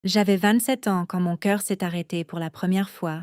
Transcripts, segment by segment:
J'avais 27 ans quand mon cœur s'est arrêté pour la première fois.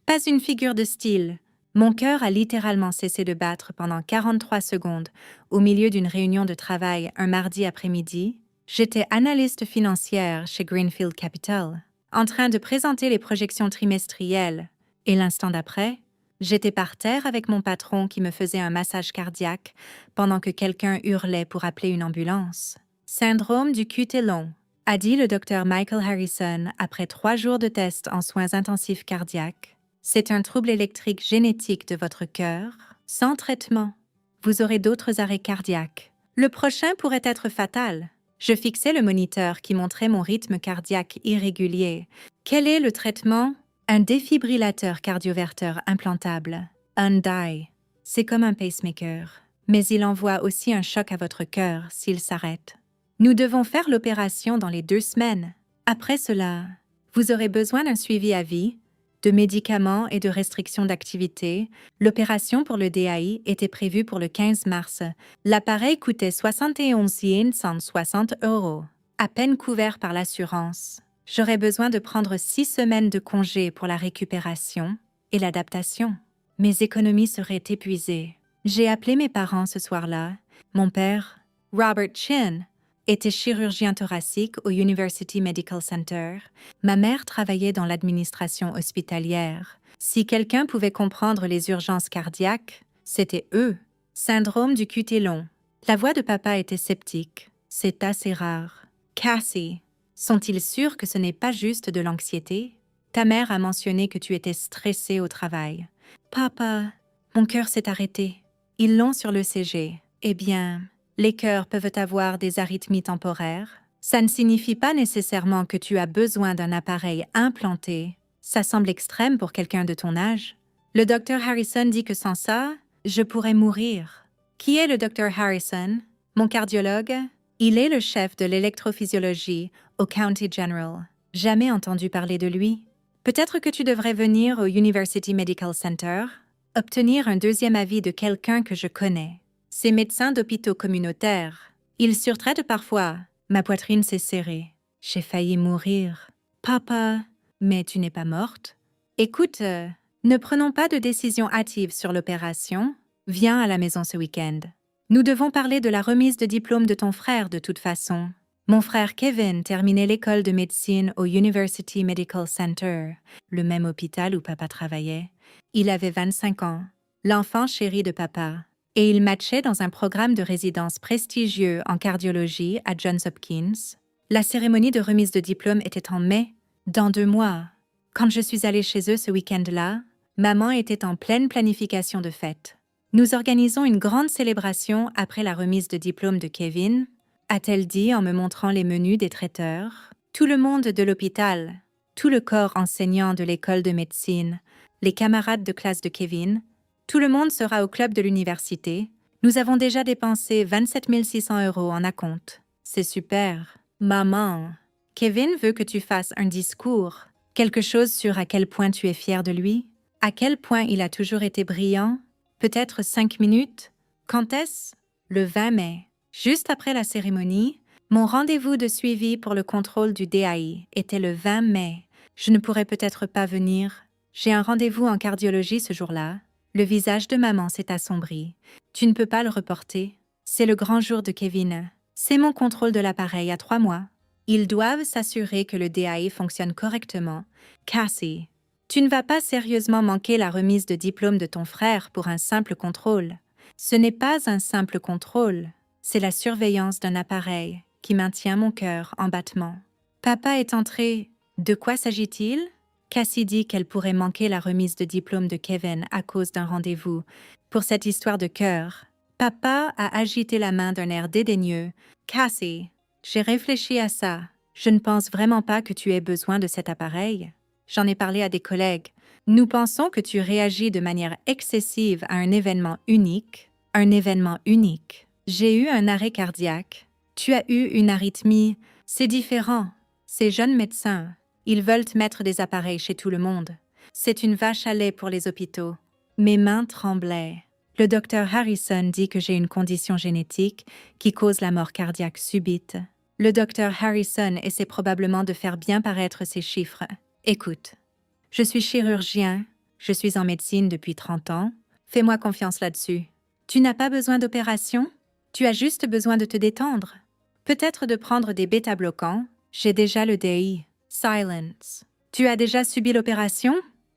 Pas une figure de style. Mon cœur a littéralement cessé de battre pendant 43 secondes au milieu d'une réunion de travail un mardi après-midi. J'étais analyste financière chez Greenfield Capital, en train de présenter les projections trimestrielles, et l'instant d'après, j'étais par terre avec mon patron qui me faisait un massage cardiaque pendant que quelqu'un hurlait pour appeler une ambulance. Syndrome du QT long, a dit le docteur Michael Harrison après 3 jours de tests en soins intensifs cardiaques. C'est un trouble électrique génétique de votre cœur. Sans traitement, vous aurez d'autres arrêts cardiaques. Le prochain pourrait être fatal. Je fixais le moniteur qui montrait mon rythme cardiaque irrégulier. Quel est le traitement? Un défibrillateur cardioverteur implantable. UnDye. C'est comme un pacemaker. Mais il envoie aussi un choc à votre cœur s'il s'arrête. Nous devons faire l'opération dans les 2 semaines. Après cela, vous aurez besoin d'un suivi à vie, de médicaments et de restrictions d'activité. L'opération pour le DAI était prévue pour le 15 mars. L'appareil coûtait 71 160 €, à peine couvert par l'assurance. J'aurais besoin de prendre 6 semaines de congé pour la récupération et l'adaptation. Mes économies seraient épuisées. J'ai appelé mes parents ce soir-là. Mon père, Robert Chin, était chirurgien thoracique au University Medical Center. Ma mère travaillait dans l'administration hospitalière. Si quelqu'un pouvait comprendre les urgences cardiaques, c'était eux. Syndrome du QT long. La voix de papa était sceptique. C'est assez rare. Cassie, sont-ils sûrs que ce n'est pas juste de l'anxiété? Ta mère a mentionné que tu étais stressée au travail. Papa, mon cœur s'est arrêté. Ils l'ont sur l'ECG. Eh bien, les cœurs peuvent avoir des arythmies temporaires. Ça ne signifie pas nécessairement que tu as besoin d'un appareil implanté. Ça semble extrême pour quelqu'un de ton âge. Le docteur Harrison dit que sans ça, je pourrais mourir. Qui est le docteur Harrison? Mon cardiologue? Il est le chef de l'électrophysiologie au County General. Jamais entendu parler de lui. Peut-être que tu devrais venir au University Medical Center, obtenir un deuxième avis de quelqu'un que je connais. Ces médecins d'hôpitaux communautaires, ils surtraitent parfois. Ma poitrine s'est serrée. J'ai failli mourir. Papa, mais tu n'es pas morte? Écoute, ne prenons pas de décision hâtive sur l'opération. Viens à la maison ce week-end. Nous devons parler de la remise de diplôme de ton frère de toute façon. Mon frère Kevin terminait l'école de médecine au University Medical Center, le même hôpital où papa travaillait. Il avait 25 ans, l'enfant chéri de papa, et il matchait dans un programme de résidence prestigieux en cardiologie à Johns Hopkins. La cérémonie de remise de diplôme était en mai, dans 2 mois. Quand je suis allée chez eux ce week-end-là, maman était en pleine planification de fête. Nous organisons une grande célébration après la remise de diplôme de Kevin, a-t-elle dit en me montrant les menus des traiteurs. Tout le monde de l'hôpital, tout le corps enseignant de l'école de médecine, les camarades de classe de Kevin, tout le monde sera au club de l'université. Nous avons déjà dépensé 27 600 € en acompte. C'est super. Maman, Kevin veut que tu fasses un discours, quelque chose sur à quel point tu es fière de lui, à quel point il a toujours été brillant. Peut-être 5 minutes? Quand est-ce? Le 20 mai. Juste après la cérémonie, mon rendez-vous de suivi pour le contrôle du DAI était le 20 mai. Je ne pourrais peut-être pas venir. J'ai un rendez-vous en cardiologie ce jour-là. Le visage de maman s'est assombri. Tu ne peux pas le reporter. C'est le grand jour de Kevin. C'est mon contrôle de l'appareil à 3 mois. Ils doivent s'assurer que le DAI fonctionne correctement. Cassie, tu ne vas pas sérieusement manquer la remise de diplôme de ton frère pour un simple contrôle. Ce n'est pas un simple contrôle, c'est la surveillance d'un appareil qui maintient mon cœur en battement. Papa est entré. De quoi s'agit-il? Cassie dit qu'elle pourrait manquer la remise de diplôme de Kevin à cause d'un rendez-vous. Pour cette histoire de cœur, papa a agité la main d'un air dédaigneux. Cassie, j'ai réfléchi à ça. Je ne pense vraiment pas que tu aies besoin de cet appareil. J'en ai parlé à des collègues. Nous pensons que tu réagis de manière excessive à un événement unique. Un événement unique. J'ai eu un arrêt cardiaque. Tu as eu une arythmie. C'est différent. Ces jeunes médecins, ils veulent mettre des appareils chez tout le monde. C'est une vache à lait pour les hôpitaux. Mes mains tremblaient. Le docteur Harrison dit que j'ai une condition génétique qui cause la mort cardiaque subite. Le docteur Harrison essaie probablement de faire bien paraître ces chiffres. Écoute, je suis chirurgien, je suis en médecine depuis 30 ans. Fais-moi confiance là-dessus. Tu n'as pas besoin d'opération? Tu as juste besoin de te détendre. Peut-être de prendre des bêta-bloquants. J'ai déjà le DI. Silence. Tu as déjà subi l'opération?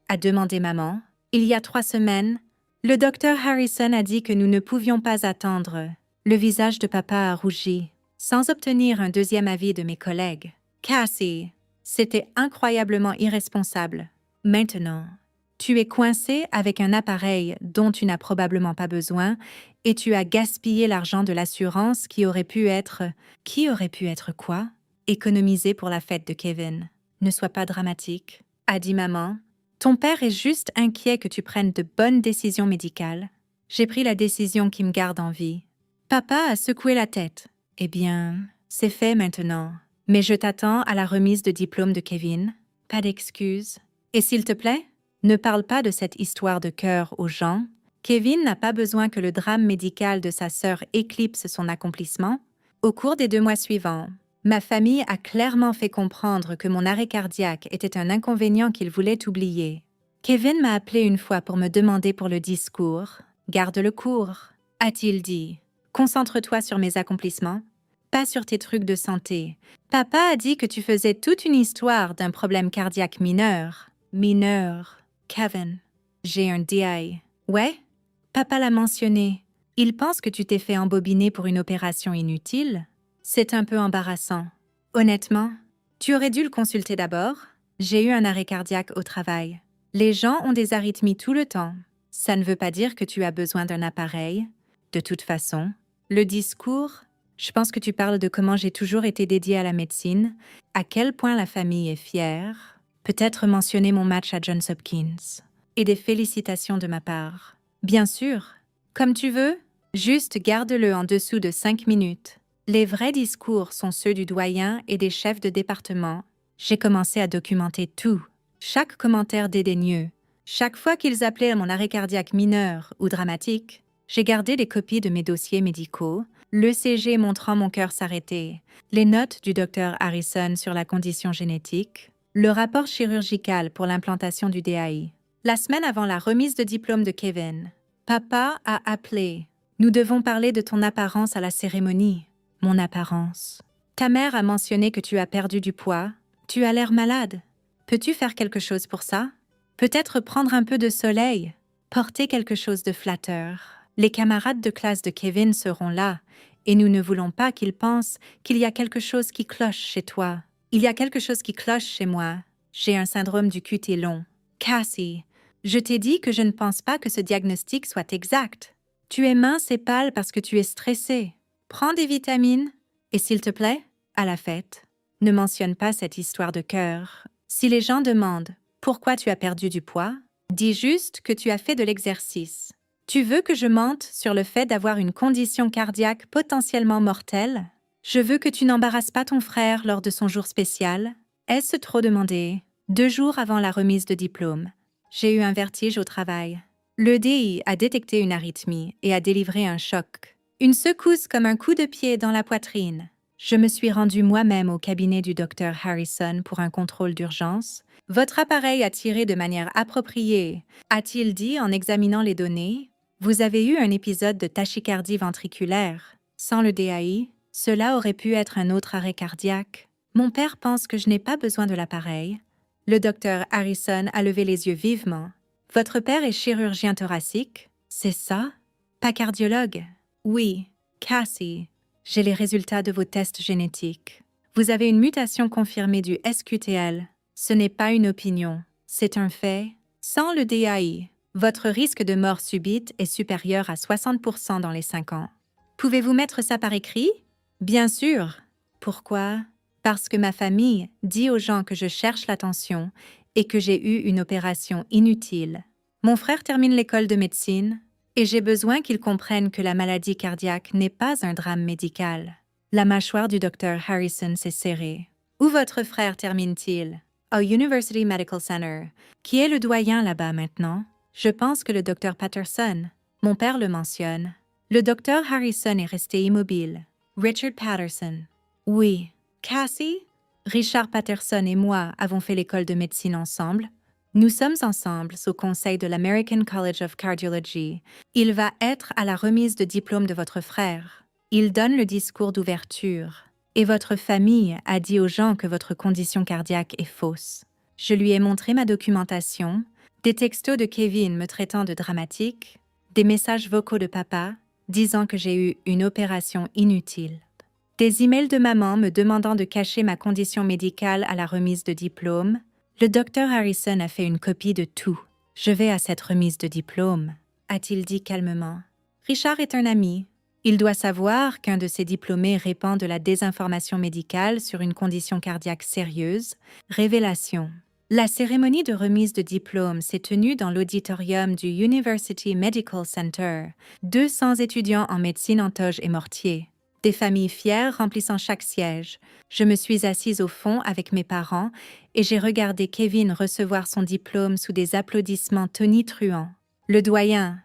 A demandé maman. Il y a 3 semaines, le docteur Harrison a dit que nous ne pouvions pas attendre. Le visage de papa a rougi, sans obtenir un deuxième avis de mes collègues. Cassie, c'était incroyablement irresponsable. Maintenant, tu es coincé avec un appareil dont tu n'as probablement pas besoin et tu as gaspillé l'argent de l'assurance qui aurait pu être... Qui aurait pu être quoi? Économisé pour la fête de Kevin. Ne sois pas dramatique, a dit maman. Ton père est juste inquiet que tu prennes de bonnes décisions médicales. J'ai pris la décision qui me garde en vie. Papa a secoué la tête. Eh bien, c'est fait maintenant. Mais je t'attends à la remise de diplôme de Kevin. Pas d'excuses. Et s'il te plaît, ne parle pas de cette histoire de cœur aux gens. Kevin n'a pas besoin que le drame médical de sa sœur éclipse son accomplissement. Au cours des 2 mois suivants, ma famille a clairement fait comprendre que mon arrêt cardiaque était un inconvénient qu'il voulait oublier. Kevin m'a appelé une fois pour me demander pour le discours. « Garde le cours », a-t-il dit. « Concentre-toi sur mes accomplissements, pas sur tes trucs de santé. Papa a dit que tu faisais toute une histoire d'un problème cardiaque mineur. » Mineur. Kevin. J'ai un DI. Ouais? Papa l'a mentionné. Il pense que tu t'es fait embobiner pour une opération inutile. C'est un peu embarrassant. Honnêtement, tu aurais dû le consulter d'abord. J'ai eu un arrêt cardiaque au travail. Les gens ont des arythmies tout le temps. Ça ne veut pas dire que tu as besoin d'un appareil. De toute façon, le discours, je pense que tu parles de comment j'ai toujours été dédiée à la médecine, à quel point la famille est fière. Peut-être mentionner mon match à Johns Hopkins. Et des félicitations de ma part. Bien sûr, comme tu veux, juste garde-le en dessous de 5 minutes. Les vrais discours sont ceux du doyen et des chefs de département. J'ai commencé à documenter tout, chaque commentaire dédaigneux. Chaque fois qu'ils appelaient à mon arrêt cardiaque mineur ou dramatique, j'ai gardé des copies de mes dossiers médicaux, l'ECG montrant mon cœur s'arrêter, les notes du docteur Harrison sur la condition génétique, le rapport chirurgical pour l'implantation du DAI. La semaine avant la remise de diplôme de Kevin, papa a appelé. Nous devons parler de ton apparence à la cérémonie. Mon apparence. Ta mère a mentionné que tu as perdu du poids. Tu as l'air malade. Peux-tu faire quelque chose pour ça? Peut-être prendre un peu de soleil. Porter quelque chose de flatteur. Les camarades de classe de Kevin seront là, et nous ne voulons pas qu'ils pensent qu'il y a quelque chose qui cloche chez toi. Il y a quelque chose qui cloche chez moi. J'ai un syndrome du QT long. Cassie, je t'ai dit que je ne pense pas que ce diagnostic soit exact. Tu es mince et pâle parce que tu es stressée. Prends des vitamines. Et s'il te plaît, à la fête, ne mentionne pas cette histoire de cœur. Si les gens demandent pourquoi tu as perdu du poids, dis juste que tu as fait de l'exercice. Tu veux que je mente sur le fait d'avoir une condition cardiaque potentiellement mortelle? Je veux que tu n'embarrasses pas ton frère lors de son jour spécial. Est-ce trop demandé? 2 jours avant la remise de diplôme, j'ai eu un vertige au travail. Le DI a détecté une arythmie et a délivré un choc. Une secousse comme un coup de pied dans la poitrine. Je me suis rendue moi-même au cabinet du docteur Harrison pour un contrôle d'urgence. Votre appareil a tiré de manière appropriée, a-t-il dit en examinant les données. Vous avez eu un épisode de tachycardie ventriculaire. Sans le DAI, cela aurait pu être un autre arrêt cardiaque. Mon père pense que je n'ai pas besoin de l'appareil. Le docteur Harrison a levé les yeux vivement. Votre père est chirurgien thoracique, c'est ça? Pas cardiologue? Oui, Cassie. J'ai les résultats de vos tests génétiques. Vous avez une mutation confirmée du SQTL. Ce n'est pas une opinion, c'est un fait. Sans le DAI, votre risque de mort subite est supérieur à 60% dans les 5 ans. Pouvez-vous mettre ça par écrit? Bien sûr. Pourquoi? Parce que ma famille dit aux gens que je cherche l'attention et que j'ai eu une opération inutile. Mon frère termine l'école de médecine et j'ai besoin qu'il comprenne que la maladie cardiaque n'est pas un drame médical. La mâchoire du docteur Harrison s'est serrée. Où votre frère termine-t-il? Au University Medical Center. Qui est le doyen là-bas maintenant? Je pense que le docteur Patterson. Mon père le mentionne. Le docteur Harrison est resté immobile. Richard Patterson. Oui, Cassie? Richard Patterson et moi avons fait l'école de médecine ensemble. Nous sommes ensemble au conseil de l'American College of Cardiology. Il va être à la remise de diplôme de votre frère. Il donne le discours d'ouverture. Et votre famille a dit aux gens que votre condition cardiaque est fausse. Je lui ai montré ma documentation, des textos de Kevin me traitant de dramatique, des messages vocaux de papa disant que j'ai eu une opération inutile, des emails de maman me demandant de cacher ma condition médicale à la remise de diplôme. Le docteur Harrison a fait une copie de tout. Je vais à cette remise de diplôme, a-t-il dit calmement. Richard est un ami. Il doit savoir qu'un de ses diplômés répand de la désinformation médicale sur une condition cardiaque sérieuse. Révélation. La cérémonie de remise de diplôme s'est tenue dans l'auditorium du University Medical Center. 200 étudiants en médecine en toge et mortier. Des familles fières remplissant chaque siège. Je me suis assise au fond avec mes parents et j'ai regardé Kevin recevoir son diplôme sous des applaudissements tonitruants. Le doyen,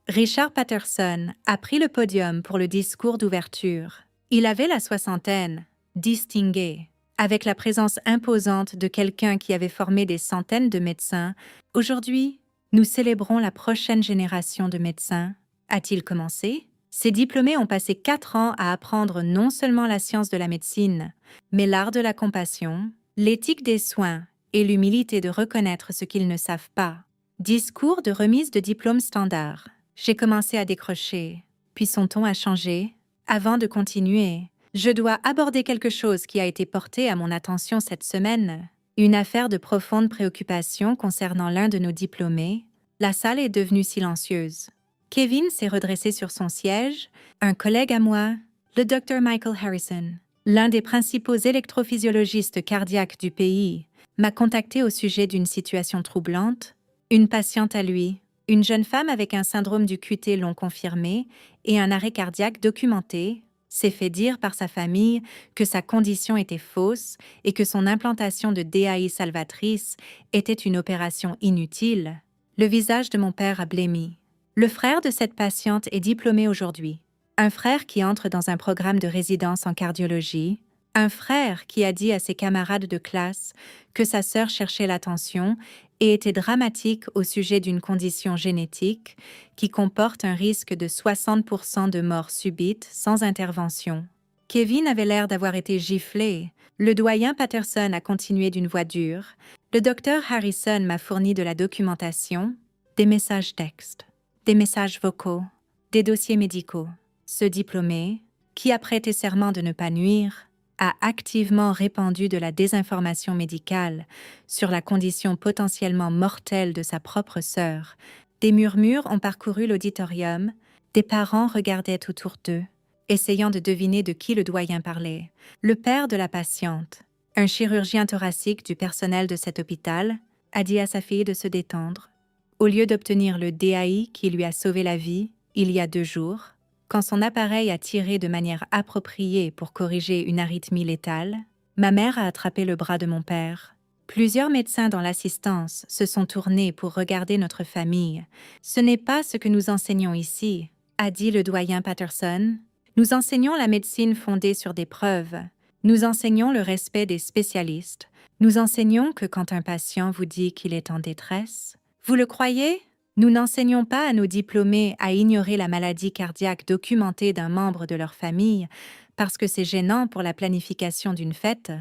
Richard Patterson, a pris le podium pour le discours d'ouverture. Il avait la soixantaine, distingué. Avec la présence imposante de quelqu'un qui avait formé des centaines de médecins, aujourd'hui, nous célébrons la prochaine génération de médecins. A-t-il commencé? Ces diplômés ont passé 4 ans à apprendre non seulement la science de la médecine, mais l'art de la compassion, l'éthique des soins et l'humilité de reconnaître ce qu'ils ne savent pas. Discours de remise de diplôme standard. J'ai commencé à décrocher, puis son ton a changé. Avant de continuer, je dois aborder quelque chose qui a été porté à mon attention cette semaine. Une affaire de profonde préoccupation concernant l'un de nos diplômés. La salle est devenue silencieuse. Kevin s'est redressé sur son siège. Un collègue à moi, le Dr. Michael Harrison, l'un des principaux électrophysiologistes cardiaques du pays, m'a contacté au sujet d'une situation troublante. Une patiente à lui, une jeune femme avec un syndrome du QT long confirmé et un arrêt cardiaque documenté, s'est fait dire par sa famille que sa condition était fausse et que son implantation de DAI salvatrice était une opération inutile. Le visage de mon père a blêmi. Le frère de cette patiente est diplômé aujourd'hui. Un frère qui entre dans un programme de résidence en cardiologie. Un frère qui a dit à ses camarades de classe que sa sœur cherchait l'attention et était dramatique au sujet d'une condition génétique qui comporte un risque de 60% de mort subite sans intervention. Kevin avait l'air d'avoir été giflé. Le doyen Patterson a continué d'une voix dure. Le docteur Harrison m'a fourni de la documentation, des messages textes, des messages vocaux, des dossiers médicaux. Ce diplômé, qui a prêté serment de ne pas nuire, a activement répandu de la désinformation médicale sur la condition potentiellement mortelle de sa propre sœur. Des murmures ont parcouru l'auditorium, des parents regardaient autour d'eux, essayant de deviner de qui le doyen parlait. Le père de la patiente, un chirurgien thoracique du personnel de cet hôpital, a dit à sa fille de se détendre. Au lieu d'obtenir le DAI qui lui a sauvé la vie il y a 2 jours, quand son appareil a tiré de manière appropriée pour corriger une arythmie létale, ma mère a attrapé le bras de mon père. Plusieurs médecins dans l'assistance se sont tournés pour regarder notre famille. Ce n'est pas ce que nous enseignons ici, a dit le doyen Patterson. Nous enseignons la médecine fondée sur des preuves. Nous enseignons le respect des spécialistes. Nous enseignons que quand un patient vous dit qu'il est en détresse, vous le croyez? Nous n'enseignons pas à nos diplômés à ignorer la maladie cardiaque documentée d'un membre de leur famille parce que c'est gênant pour la planification d'une fête.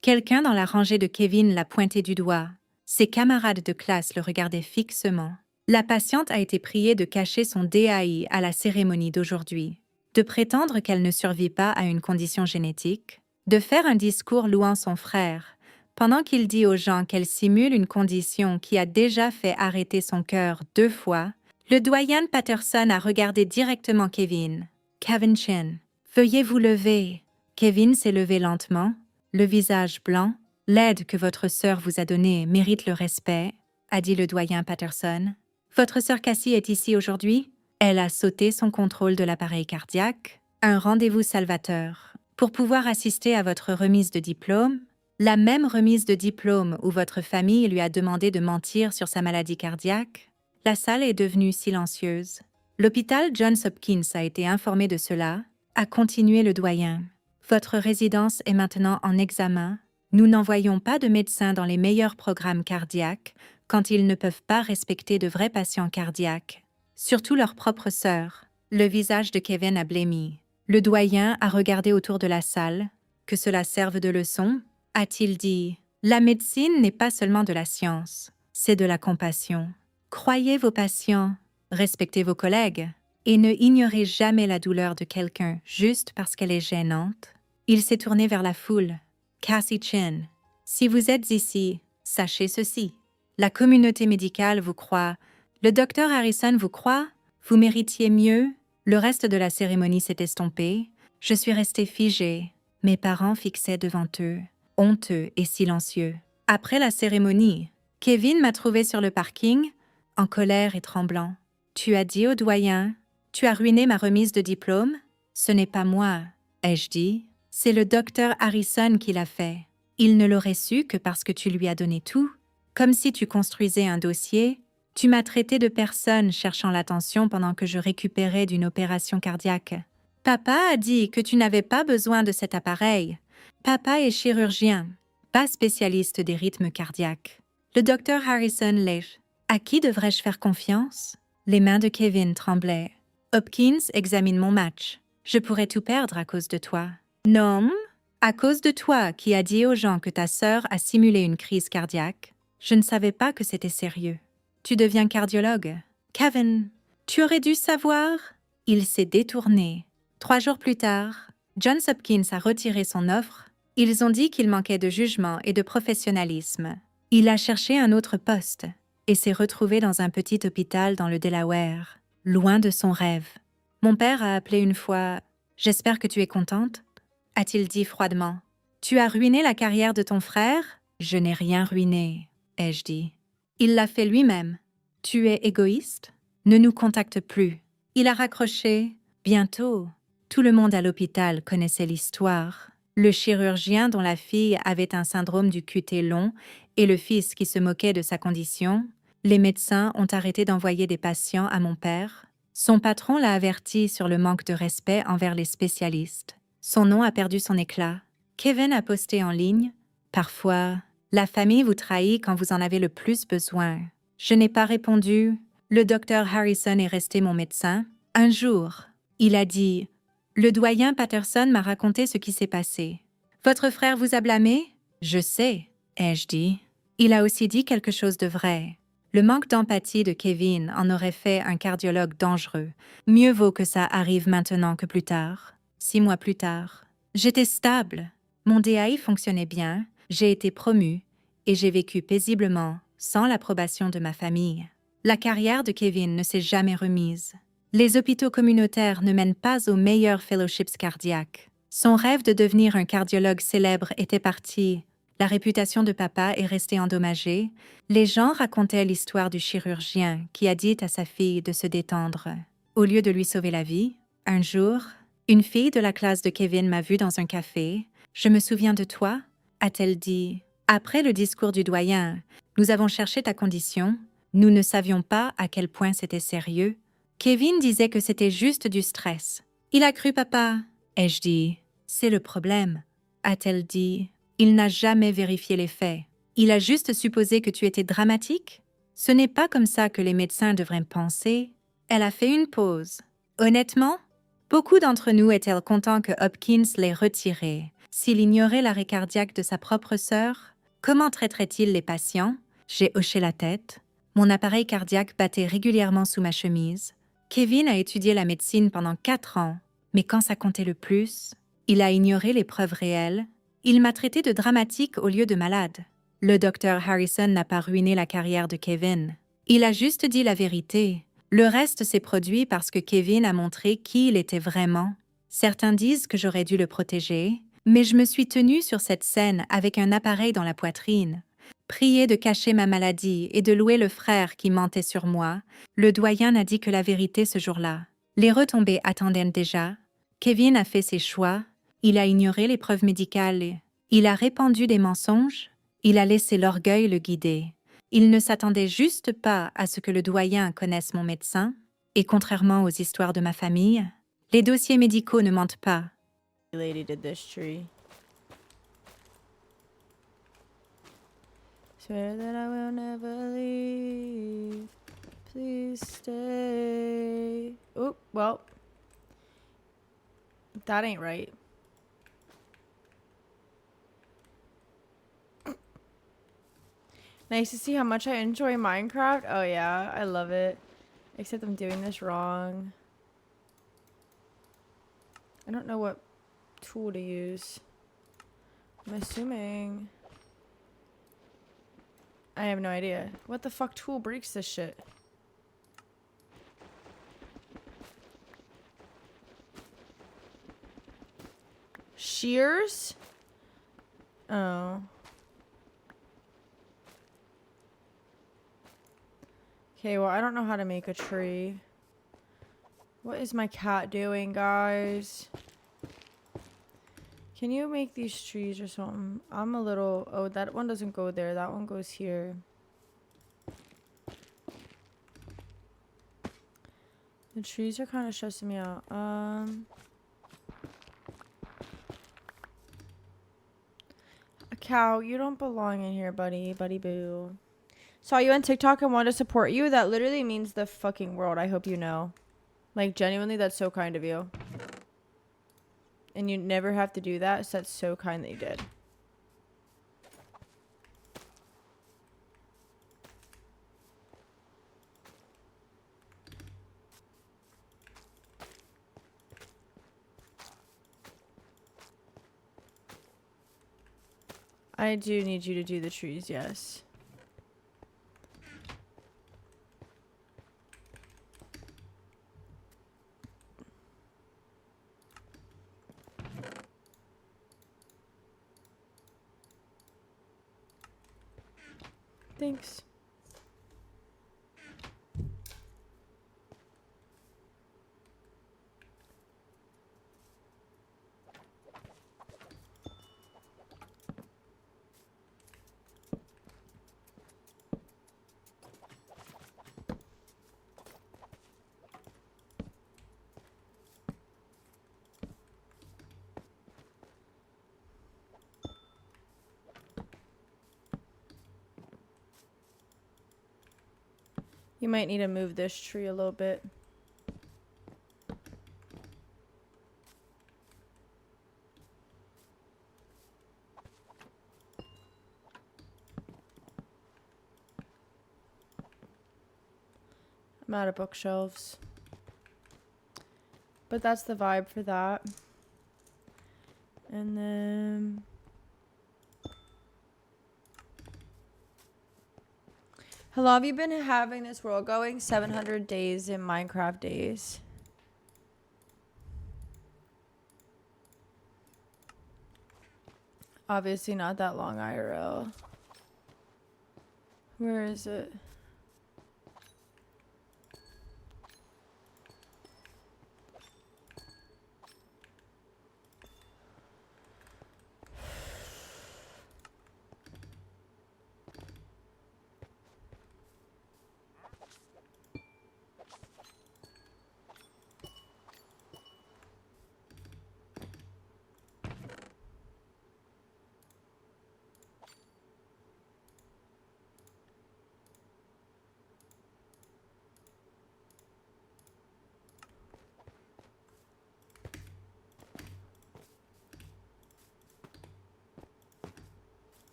Quelqu'un dans la rangée de Kevin l'a pointé du doigt. Ses camarades de classe le regardaient fixement. La patiente a été priée de cacher son DAI à la cérémonie d'aujourd'hui, de prétendre qu'elle ne survit pas à une condition génétique, de faire un discours louant son frère, pendant qu'il dit aux gens qu'elle simule une condition qui a déjà fait arrêter son cœur 2 fois. Le doyen Patterson a regardé directement Kevin. « Kevin Chin, veuillez vous lever. » Kevin s'est levé lentement, le visage blanc. « L'aide que votre sœur vous a donnée mérite le respect, » a dit le doyen Patterson. « Votre sœur Cassie est ici aujourd'hui. Elle a sauté son contrôle de l'appareil cardiaque. Un rendez-vous salvateur. Pour pouvoir assister à votre remise de diplôme, la même remise de diplôme où votre famille lui a demandé de mentir sur sa maladie cardiaque, la salle est devenue silencieuse. L'hôpital Johns Hopkins a été informé de cela, a continué le doyen. Votre résidence est maintenant en examen. Nous n'envoyons pas de médecins dans les meilleurs programmes cardiaques quand ils ne peuvent pas respecter de vrais patients cardiaques, surtout leur propre sœur. Le visage de Kevin a blêmi. Le doyen a regardé autour de la salle. Que cela serve de leçon, a-t-il dit. La médecine n'est pas seulement de la science, c'est de la compassion. Croyez vos patients, respectez vos collègues, et ne ignorez jamais la douleur de quelqu'un juste parce qu'elle est gênante. Il s'est tourné vers la foule. Cassie Chin, si vous êtes ici, sachez ceci. La communauté médicale vous croit. Le docteur Harrison vous croit. Vous méritiez mieux. Le reste de la cérémonie s'est estompé. Je suis restée figée. Mes parents fixaient devant eux, honteux et silencieux. Après la cérémonie, Kevin m'a trouvé sur le parking, en colère et tremblant. Tu as dit au doyen, tu as ruiné ma remise de diplôme? Ce n'est pas moi, ai-je dit. C'est le docteur Harrison qui l'a fait. Il ne l'aurait su que parce que tu lui as donné tout. Comme si tu construisais un dossier, tu m'as traité de personne cherchant l'attention pendant que je récupérais d'une opération cardiaque. Papa a dit que tu n'avais pas besoin de cet appareil. Papa est chirurgien, pas spécialiste des rythmes cardiaques. Le docteur Harrison l'est. À qui devrais-je faire confiance? Les mains de Kevin tremblaient. Hopkins examine mon match. Je pourrais tout perdre à cause de toi. Non, à cause de toi qui as dit aux gens que ta sœur a simulé une crise cardiaque. Je ne savais pas que c'était sérieux. Tu deviens cardiologue. Kevin, tu aurais dû savoir. Il s'est détourné. 3 jours plus tard, Johns Hopkins a retiré son offre. Ils ont dit qu'il manquait de jugement et de professionnalisme. Il a cherché un autre poste et s'est retrouvé dans un petit hôpital dans le Delaware, loin de son rêve. Mon père a appelé une fois « J'espère que tu es contente ?» a-t-il dit froidement. « Tu as ruiné la carrière de ton frère ?»« Je n'ai rien ruiné, » ai-je dit. Il l'a fait lui-même. « Tu es égoïste ?» Ne nous contacte plus. Il a raccroché. Bientôt, tout le monde à l'hôpital connaissait l'histoire. Le chirurgien dont la fille avait un syndrome du QT long et le fils qui se moquait de sa condition. Les médecins ont arrêté d'envoyer des patients à mon père. Son patron l'a averti sur le manque de respect envers les spécialistes. Son nom a perdu son éclat. Kevin a posté en ligne. Parfois, la famille vous trahit quand vous en avez le plus besoin. Je n'ai pas répondu. Le docteur Harrison est resté mon médecin. Un jour, il a dit « Le doyen Patterson m'a raconté ce qui s'est passé. Votre frère vous a blâmé? » « Je sais, » ai-je dit. Il a aussi dit quelque chose de vrai. Le manque d'empathie de Kevin en aurait fait un cardiologue dangereux. Mieux vaut que ça arrive maintenant que plus tard. 6 mois plus tard. J'étais stable. Mon DAI fonctionnait bien. J'ai été promue et j'ai vécu paisiblement, sans l'approbation de ma famille. La carrière de Kevin ne s'est jamais remise. Les hôpitaux communautaires ne mènent pas aux meilleurs fellowships cardiaques. Son rêve de devenir un cardiologue célèbre était parti. La réputation de papa est restée endommagée. Les gens racontaient l'histoire du chirurgien qui a dit à sa fille de se détendre. Au lieu de lui sauver la vie, un jour, une fille de la classe de Kevin m'a vue dans un café. « Je me souviens de toi ?» a-t-elle dit. Après le discours du doyen, nous avons cherché ta condition. Nous ne savions pas à quel point c'était sérieux. Kevin disait que c'était juste du stress. Il a cru papa, ai-je dit. C'est le problème, a-t-elle dit. Il n'a jamais vérifié les faits. Il a juste supposé que tu étais dramatique. Ce n'est pas comme ça que les médecins devraient penser. Elle a fait une pause. Honnêtement, beaucoup d'entre nous étaient contents que Hopkins l'ait retiré. S'il ignorait l'arrêt cardiaque de sa propre sœur, comment traiterait-il les patients? J'ai hoché la tête. Mon appareil cardiaque battait régulièrement sous ma chemise. Kevin a étudié la médecine pendant 4 ans, mais quand ça comptait le plus, il a ignoré les preuves réelles. Il m'a traité de dramatique au lieu de malade. Le docteur Harrison n'a pas ruiné la carrière de Kevin. Il a juste dit la vérité. Le reste s'est produit parce que Kevin a montré qui il était vraiment. Certains disent que j'aurais dû le protéger, mais je me suis tenue sur cette scène avec un appareil dans la poitrine. Prier de cacher ma maladie et de louer le frère qui mentait sur moi, le doyen n'a dit que la vérité ce jour-là. Les retombées attendaient déjà. Kevin a fait ses choix. Il a ignoré les preuves médicales. Il a répandu des mensonges. Il a laissé l'orgueil le guider. Il ne s'attendait juste pas à ce que le doyen connaisse mon médecin. Et contrairement aux histoires de ma famille, les dossiers médicaux ne mentent pas. lady did this tree. Swear that I will never leave. Please stay. Oh, well. That ain't right. Nice to see how much I enjoy Minecraft. Oh yeah, I love it. Except I'm doing this wrong. I don't know what tool to use. I'm assuming. I have no idea. What the fuck tool breaks this shit? Shears? Oh. Okay, well, I don't know how to make a tree. What is my cat doing, guys? Can you make these trees or something? I'm a little... Oh, that one doesn't go there. That one goes here. The trees are kind of stressing me out. A cow, you don't belong in here, buddy. Buddy boo. Saw you on TikTok and wanted to support you. That literally means the fucking world. I hope you know. Like, genuinely, that's so kind of you. And you never have to do that, so that's so kind that you did. I do need you to do the trees, yes. Thanks. You might need to move this tree a little bit. I'm out of bookshelves. But that's the vibe for that. And then... How long have you been having this world going? 700 days in Minecraft days. Obviously not that long IRL. Where is it?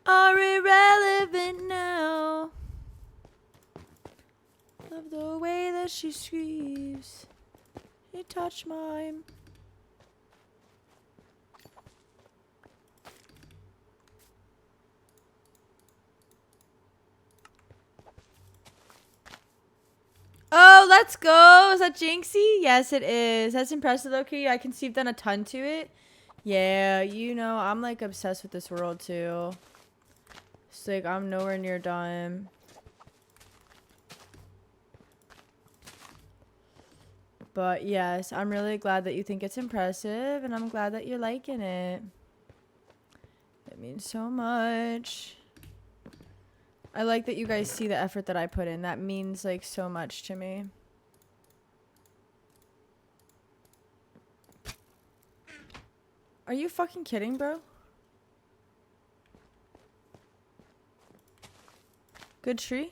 Are irrelevant now. Love the way that she screams. She touched mine. Oh, let's go. Is that Jinxie? Yes, it is. That's impressive, okay. I can see you've done a ton to it. Yeah, you know, I'm like obsessed with this world too. It's like I'm nowhere near done. But yes, I'm really glad that you think it's impressive, and I'm glad that you're liking it. It means so much. I like that you guys see the effort that I put in. That means like so much to me. Are you fucking kidding, bro? Good tree?